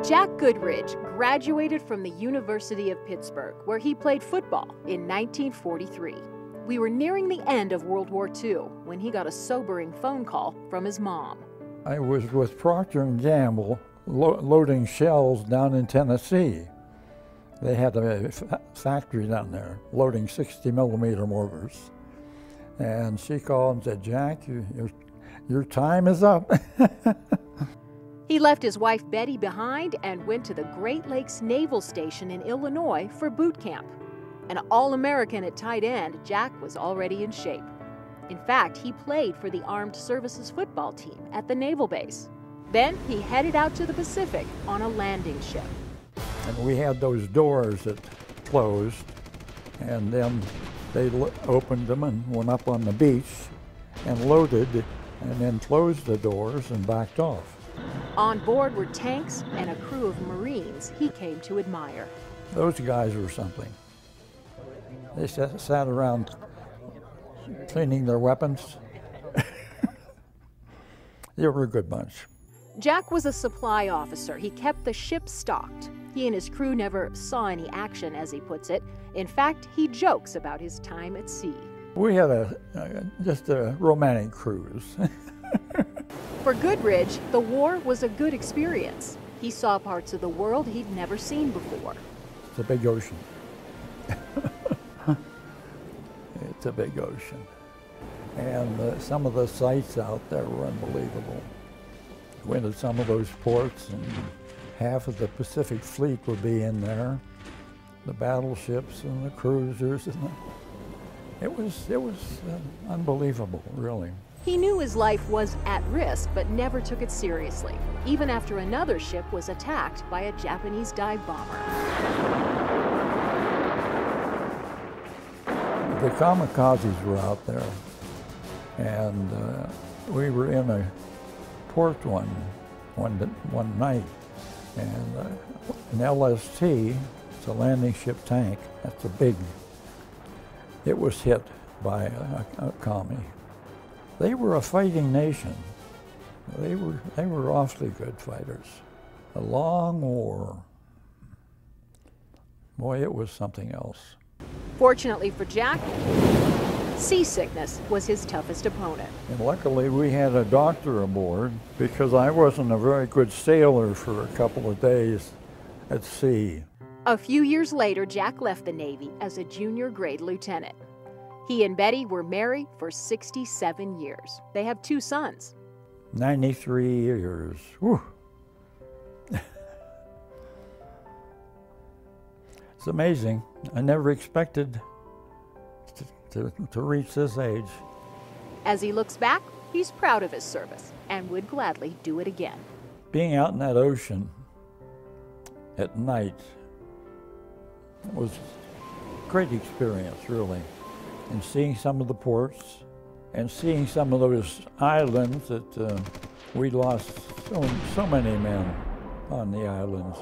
Jack Goodridge graduated from the University of Pittsburgh, where he played football in 1943. We were nearing the end of World War II when he got a sobering phone call from his mom. I was with Procter & Gamble loading shells down in Tennessee. They had a factory down there loading 60-millimeter mortars. And she called and said, "Jack, your time is up." He left his wife Betty behind and went to the Great Lakes Naval Station in Illinois for boot camp. An All-American at tight end, Jack was already in shape. In fact, he played for the Armed Services football team at the naval base. Then he headed out to the Pacific on a landing ship. And we had those doors that closed, and then they opened them and went up on the beach and loaded, and then closed the doors and backed off. On board were tanks and a crew of Marines he came to admire. Those guys were something. They sat around cleaning their weapons. They were a good bunch. Jack was a supply officer. He kept the ship stocked. He and his crew never saw any action, as he puts it. In fact, he jokes about his time at sea. We had just a romantic cruise. For Goodridge, the war was a good experience. He saw parts of the world he'd never seen before. It's a big ocean. It's a big ocean. And some of the sights out there were unbelievable. Went to some of those ports, and half of the Pacific Fleet would be in there. The battleships and the cruisers. And it was unbelievable, really. He knew his life was at risk, but never took it seriously, even after another ship was attacked by a Japanese dive bomber. The kamikazes were out there, and we were in a port one night, and an LST, it's a landing ship tank, that's a big, it was hit by a commie. They were a fighting nation. They were awfully good fighters. A long war. Boy, it was something else. Fortunately for Jack, seasickness was his toughest opponent. And luckily we had a doctor aboard, because I wasn't a very good sailor for a couple of days at sea. A few years later, Jack left the Navy as a junior grade lieutenant. He and Betty were married for 67 years. They have 2 sons. 93 years. Whew. It's amazing. I never expected to reach this age. As he looks back, he's proud of his service and would gladly do it again. Being out in that ocean at night was a great experience, really. And seeing some of the ports, and seeing some of those islands that we lost so many men on the islands.